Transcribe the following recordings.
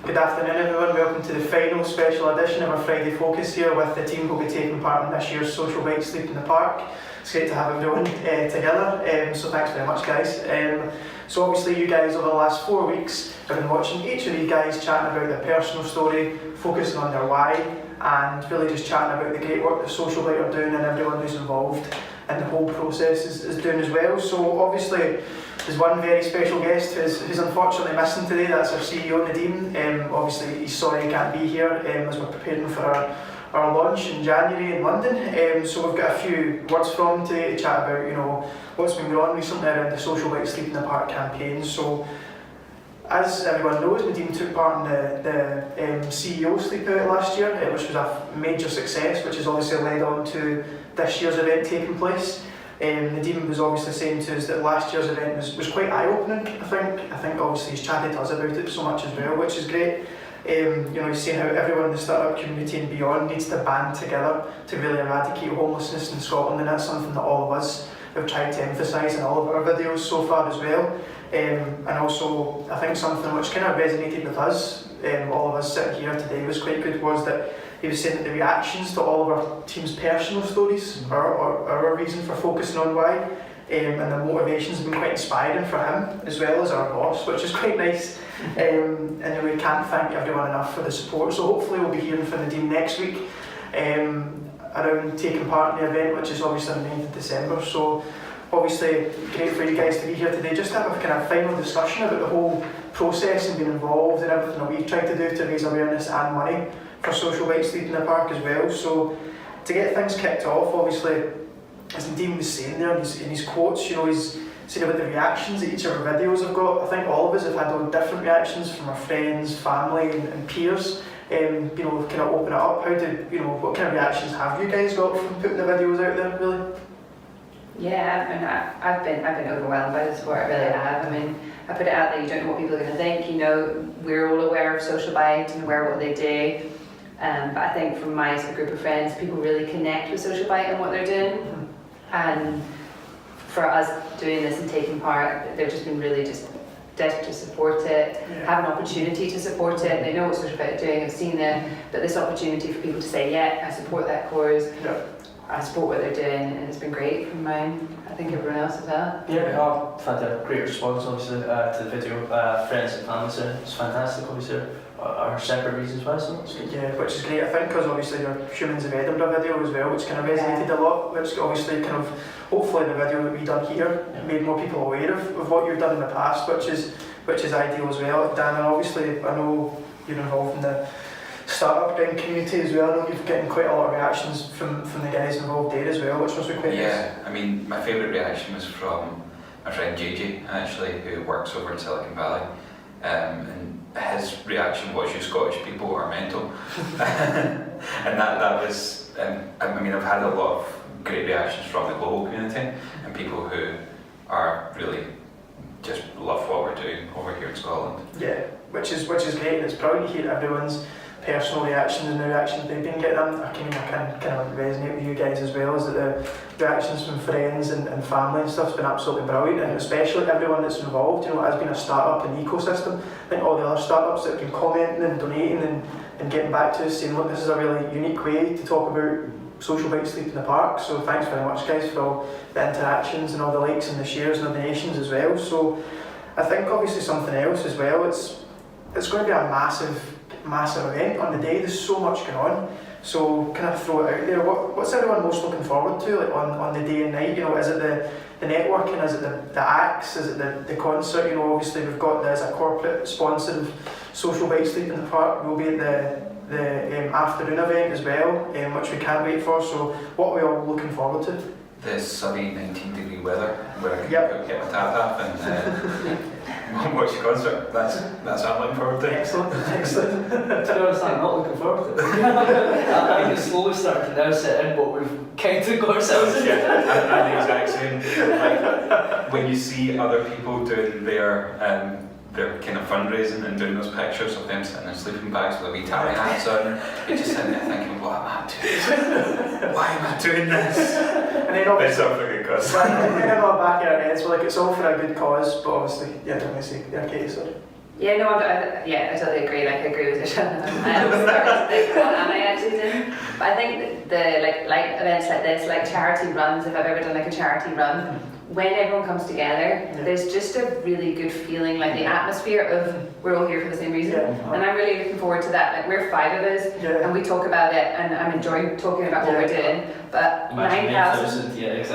Good afternoon everyone, welcome to the final special edition of our Friday Focus here with the team who will be taking part in this year's Social Bike Sleep in the Park. It's great to have everyone together, so thanks very much guys. So obviously you guys over the last 4 weeks have been watching each of these guys chatting about their personal story, focusing on their why, and really just chatting about the great work that Social Bike are doing and everyone who's involved in the whole process is doing as well. So obviously there's one very special guest who's unfortunately missing today. That's our CEO Nadeem. Obviously he's sorry he can't be here as we're preparing for our launch in January in London. So we've got a few words from him today to chat about what's been going on recently around the Social Bike Sleep in the Park campaign. So as everyone knows, Nadeem took part in the CEO Sleep Out last year, which was a major success, which has obviously led on to this year's event taking place. Nadeem was obviously saying to us that last year's event was quite eye-opening. I think obviously he's chatted to us about it so much as well, which is great. He's saying how everyone in the startup community and beyond needs to band together to really eradicate homelessness in Scotland, and that's something that all of us have tried to emphasise in all of our videos so far as well. And also I think something which kind of resonated with us, all of us sitting here today, was quite good, was that he was saying that the reactions to all of our team's personal stories are our reason for focusing on why, and the motivations have been quite inspiring for him as well as our boss, which is quite nice. And we can't thank everyone enough for the support. So hopefully we'll be hearing from Nadeem next week around taking part in the event, which is obviously on the 9th of December. So obviously great for you guys to be here today, just to have a kind of final discussion about the whole process and being involved and everything that we've tried to do to raise awareness and money for Social Bike Sleep in the Park as well. So to get things kicked off, obviously, as Nadeem was saying there in his quotes, he's saying about the reactions that each of our videos have got. I think all of us have had all different reactions from our friends, family and peers. Kind of open it up. What kind of reactions have you guys got from putting the videos out there, really? Yeah, I've been overwhelmed by the support, I really have. I mean, I put it out there, you don't know what people are going to think. We're all aware of Social Bike and aware of what they do. But I think from my group of friends, people really connect with Social Bike and what they're doing. And for us doing this and taking part, they've just been really just desperate to support it, have an opportunity to support it. They know what Social Bike are doing, have seen it, but this opportunity for people to say, yeah, I support that cause. Yeah. I support what they're doing, and it's been great from mine. I think everyone else as well. Yeah, I've had a great response obviously to the video. Friends and family said it's fantastic. Obviously, are separate reasons why it's not. Yeah, which is great. I think because obviously your Humans of Edinburgh video as well, which kind of resonated a lot. Which obviously kind of, hopefully the video that we've done here made more people aware of what you've done in the past, which is ideal as well. Dan, and obviously I know you're involved in the startup community as well. I know you've getting quite a lot of reactions from the guys involved there as well, which must be quite nice. Yeah, I mean, my favourite reaction was from my friend JJ, actually, who works over in Silicon Valley. And his reaction was, "You Scottish people are mental." And that was, I mean, I've had a lot of great reactions from the global community and people who are really just love what we're doing over here in Scotland. Yeah, which is great, and it's proud to hear everyone's personal reactions and the reactions they've been getting. I can kind of resonate with you guys as well, is that the reactions from friends and family and stuff's been absolutely brilliant, and especially everyone that's involved. It has been a startup and ecosystem. I think all the other startups that have been commenting and donating and getting back to us saying, look, this is a really unique way to talk about Social Bike Sleep in the Park. So thanks very much guys for all the interactions and all the likes and the shares and the donations as well. So I think obviously something else as well, it's going to be a massive event on the day. There's so much going on, so kind of throw it out there. What's everyone most looking forward to, like on the day and night? Is it the networking, is it the acts, is it the concert? Obviously we've got as a corporate sponsor of Social Bike Sleep in the Park. We'll be at the afternoon event as well, which we can't wait for. So what are we all looking forward to? The sunny 19-degree weather where I can get my tap up and watch the concert. That's what I'm looking forward to. Excellent. To be honest, I'm not looking forward to it. I think it's slowly starting to now set in what we've kind of got ourselves into. Yeah, I'm the exact same. Like, when you see other people doing their kind of fundraising and doing those pictures of them sitting in sleeping bags with a wee tally hats on, you're just sitting there thinking, what am I doing? Why am I doing this? And then obviously, it's all for a good cause. And then in our back of our heads, we're like, it's all for a good cause, but obviously, don't say, okay, sorry. Yeah, no, I totally agree. Like, I agree with you. I am starting to think, what am I actually doing? But I think the like events like this, like charity runs, if I've ever done like a charity run, when everyone comes together, there's just a really good feeling, like the atmosphere of we're all here for the same reason. And I'm really looking forward to that. Like, we're 5 of us, and we talk about it, and I'm enjoying talking about what we're doing. But 9,000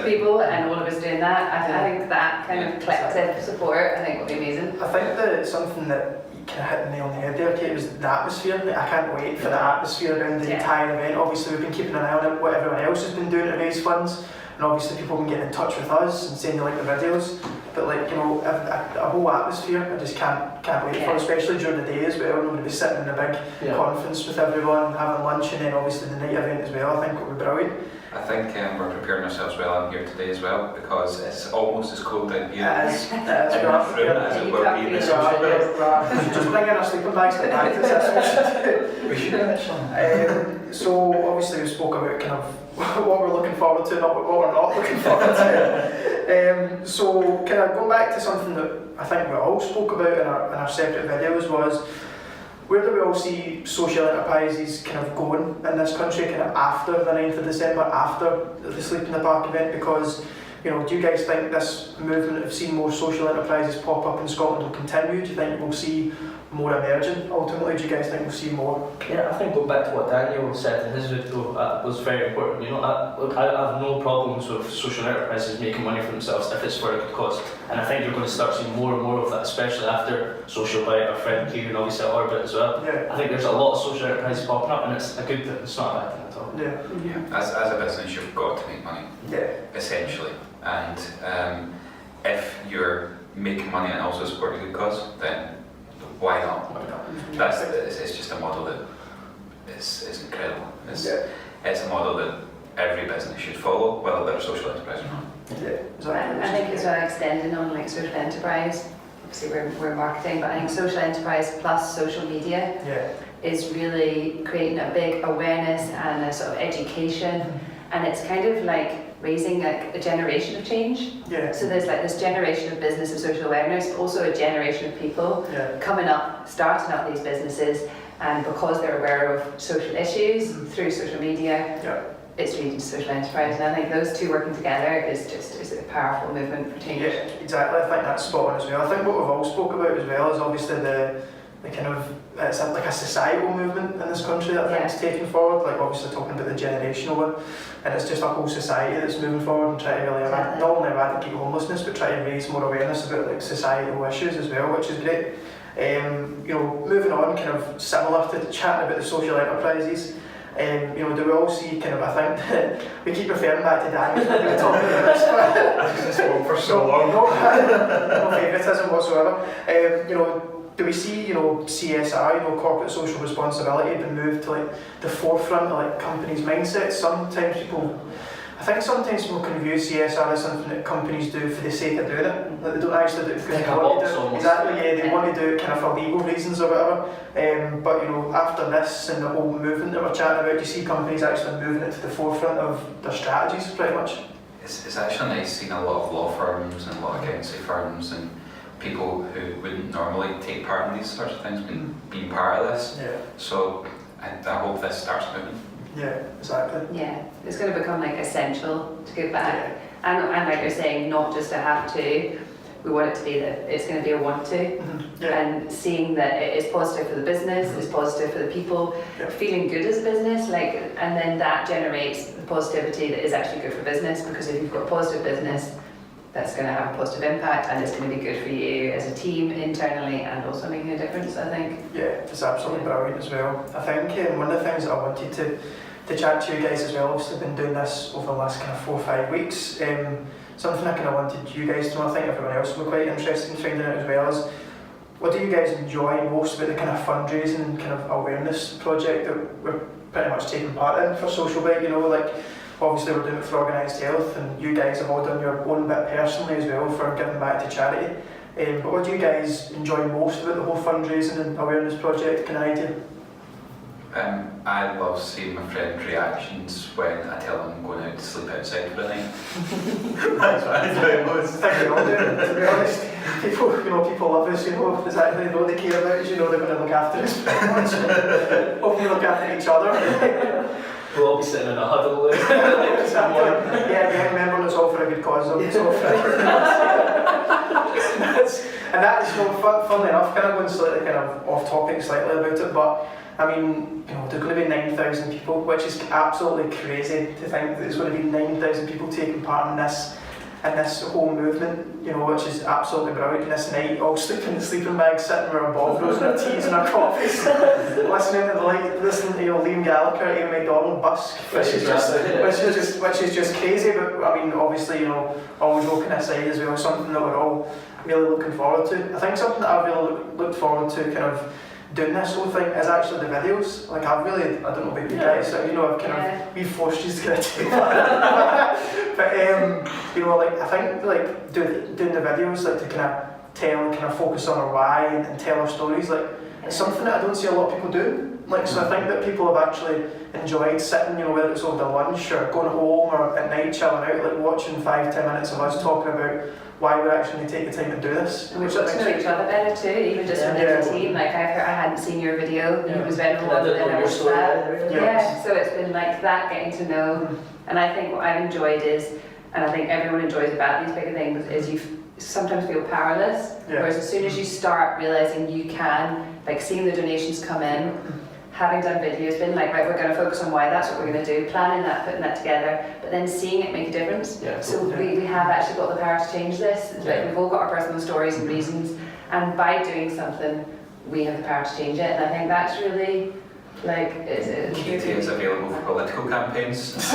people and all of us doing that, I think that kind of collective support, I think will be amazing. I think that something that you kind of hit the nail on the head there, Kate, was the atmosphere. Like, I can't wait for the atmosphere around the entire event. Obviously, we've been keeping an eye on it, what everyone else has been doing to raise funds, and obviously people have been getting in touch with us and saying they like the videos. But like, you know, a whole atmosphere, I just can't wait for, especially during the day as well. We're going to be sitting in a big conference with everyone, having lunch, and then obviously the night event as well. I think it will be brilliant. I think we're preparing ourselves well in here today as well, because it's almost as cold down here It is in this room as it will be in the social We should just bring in our sleeping bags to practice. That's what We should actually. So obviously we spoke about kind of what we're looking forward to, not what we're not looking forward to. So kind of going back to something that I think we all spoke about in our separate videos was, where do we all see social enterprises kind of going in this country kind of after the 9th of December, after the Sleep in the Park event? Because, you know, do you guys think this movement of seeing more social enterprises pop up in Scotland will continue? Do you think we'll see more emerging ultimately? Do you guys think we'll see more? Yeah, I think go back to what Daniel said in his video, was very important. You know, I have no problems with social enterprises making money for themselves if it's for a good cause. And I think you're going to start seeing more and more of that, especially after Social Bite, our friend Kieran, obviously at Orbit as well. Yeah. I think there's a lot of social enterprises popping up, and it's a good thing, it's not a bad thing at all. Yeah. As a business, you've got to make money, essentially. And if you're making money and also supporting a good cause, then why not? It's just a model that is incredible. It's a model that every business should follow, whether they're a social enterprise or not. I think as well, extending on like social enterprise, obviously we're marketing, but I think social enterprise plus social media is really creating a big awareness and a sort of education, and it's kind of like raising a generation of change. So there's like this generation of business and social awareness, but also a generation of people coming up, starting up these businesses, and because they're aware of social issues through social media, it's leading to social enterprise. And I think those two working together is a powerful movement for change. Yeah, exactly. I think that's spot on as well. I think what we've all spoke about as well is obviously the kind of, it's like a societal movement in this country that I think is taking forward, like obviously talking about the generational one, and it's just a whole society that's moving forward and trying to really not only eradicate homelessness, but try and raise more awareness about like societal issues as well, which is great. You know, moving on, kind of similar to chatting about the social enterprises, you know, do we all see kind of, I think, we keep referring back to Daniel when we were talking about this, but I've spoken for so long. No favouritism whatsoever. You know, do we see, you know, CSR, you know, corporate social responsibility being moved to like the forefront of like companies' mindsets? Sometimes people can view CSR as something that companies do for the sake of doing it. Like they don't actually do it because they want to do it. Exactly, they want to do it kind of for legal reasons or whatever. But you know, after this and the whole movement that we're chatting about, do you see companies actually moving it to the forefront of their strategies pretty much? It's actually nice seeing a lot of law firms and a lot of accountancy firms and people who wouldn't normally take part in these sorts of things being part of this. So I hope this starts moving. Yeah, exactly. Yeah, it's going to become like essential to give back. And like you're saying, not just a have to, we want it to be that it's going to be a want to. And seeing that it is positive for the business, it's positive for the people, feeling good as a business, like, and then that generates the positivity that is actually good for business, because if you've got positive business, that's going to have a positive impact, and it's going to be good for you as a team internally and also making a difference, I think. Yeah, it's absolutely brilliant as well. I think one of the things that I wanted to chat to you guys as well, obviously I've been doing this over the last kind of 4 or 5 weeks, something I kind of wanted you guys to know, I think everyone else will be quite interested in finding out as well, is what do you guys enjoy most about the kind of fundraising and kind of awareness project that we're pretty much taking part in for Social Bite? You know, like obviously we're doing it for Organised Health, and you guys have all done your own bit personally as well for giving back to charity. But what do you guys enjoy most about the whole fundraising and awareness project? Can I idea? I love seeing my friends' reactions when I tell them I'm going out to sleep outside for the night. That's what I enjoy most. I think we all do, to be honest. People love us, exactly, they know they care about us, they're going to look after us pretty much. Hopefully look after each other. We'll all be sitting in a huddle. Exactly. Yeah, remember it's all for a good cause, though. It's all for a good cause. And that is, funnily enough, kind of going slightly kind of off topic slightly about it, but I mean, there's going to be 9,000 people, which is absolutely crazy to think that there's going to be 9,000 people taking part in this whole movement, which is absolutely brilliant. And this night, all sleeping in the sleeping bags, sitting with our bobros and our teas and our coffees, listening to Liam Gallagher, Amy McDonald, Busk, which is just crazy. But I mean, obviously, all joking aside as well, something that we're all really looking forward to. I think something that I've really looked forward to, kind of doing this whole thing, is actually the videos. Like I don't know about you guys, I've we've forced you to get a tape. But I think doing the videos, to kind of focus on our why and tell our stories, it's something that I don't see a lot of people do. So I think that people have actually enjoyed sitting, whether it's over the lunch or going home or at night chilling out, watching 5-10 minutes of us talking about why we're actually going to take the time to do this. And we've got to know each other better too, even just within the team. I hadn't seen your video, it was very one, and then I watched that. Yeah, so it's been like that, getting to know. And I think what I've enjoyed is, and I think everyone enjoys about these bigger things, is you sometimes feel powerless. Whereas as soon as you start realising you can, seeing the donations come in, having done videos, been right, we're going to focus on why, that's what we're going to do, planning that, putting that together, but then seeing it make a difference. So we have actually got the power to change this. We've all got our personal stories and reasons, and by doing something, we have the power to change it. And I think that's really, Katie is available for political campaigns. I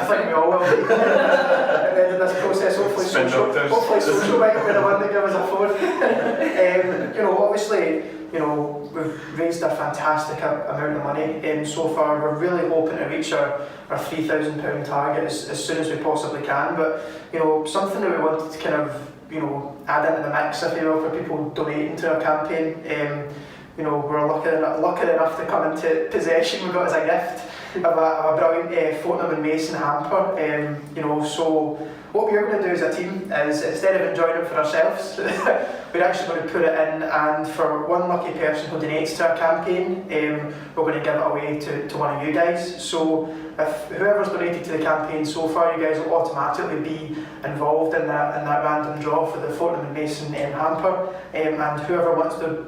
think we all will be. At the end of this process, hopefully social might be the one that gives us a phone. Obviously, we've raised a fantastic amount of money so far. We're really hoping to reach our £3,000 target as soon as we possibly can. But something that we wanted to kind of add into the mix, if you will, for people donating to our campaign. We're lucky enough to come into possession. We got as a gift of a brilliant Fortnum and Mason hamper. So what we're going to do as a team is, instead of enjoying it for ourselves, we're actually going to put it in, and for one lucky person who donates to our campaign, we're going to give it away to one of you guys. So if whoever's donated to the campaign so far, you guys will automatically be involved in that random draw for the Fortnum and Mason hamper. And whoever wants to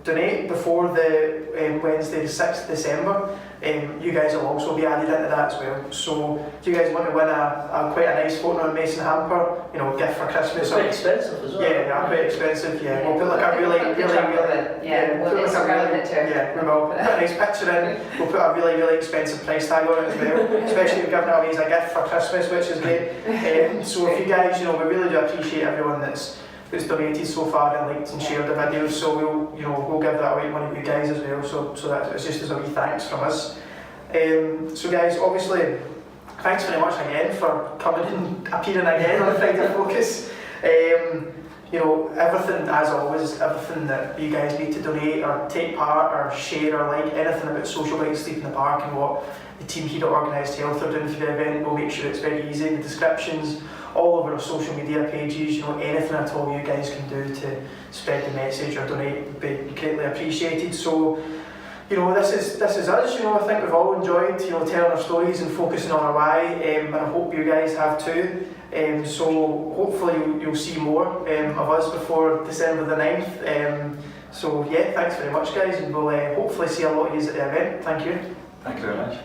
donate before the Wednesday the 6th December, you guys will also be added into that as well. So if you guys want to win a quite a nice Fortnum and Mason hamper, gift for Christmas. It's quite expensive as well. Yeah, quite expensive. Yeah, we'll put a really we'll put a nice picture in. We'll put a really expensive price tag on it as well. Especially if we're giving it away as a gift for Christmas, which is great. So if you guys, we really do appreciate everyone that's donated so far and liked and shared the videos. So we'll give that away to one of you guys as well. So that it's just as a wee thanks from us. So guys, obviously, thanks very much again for coming and appearing again on Friday Focus. Everything, as always, everything that you guys need to donate or take part or share or like anything about Social Bike Sleep in the Park and what the team here at Organised Health are doing for the event, we'll make sure it's very easy in the descriptions, all over our social media pages. Anything at all you guys can do to spread the message or donate would be greatly appreciated. So, this is us. I think we've all enjoyed, telling our stories and focusing on our why, and I hope you guys have too. So hopefully you'll see more of us before December the 9th. So yeah, thanks very much guys, and we'll hopefully see a lot of you at the event. Thank you. Thank you very much.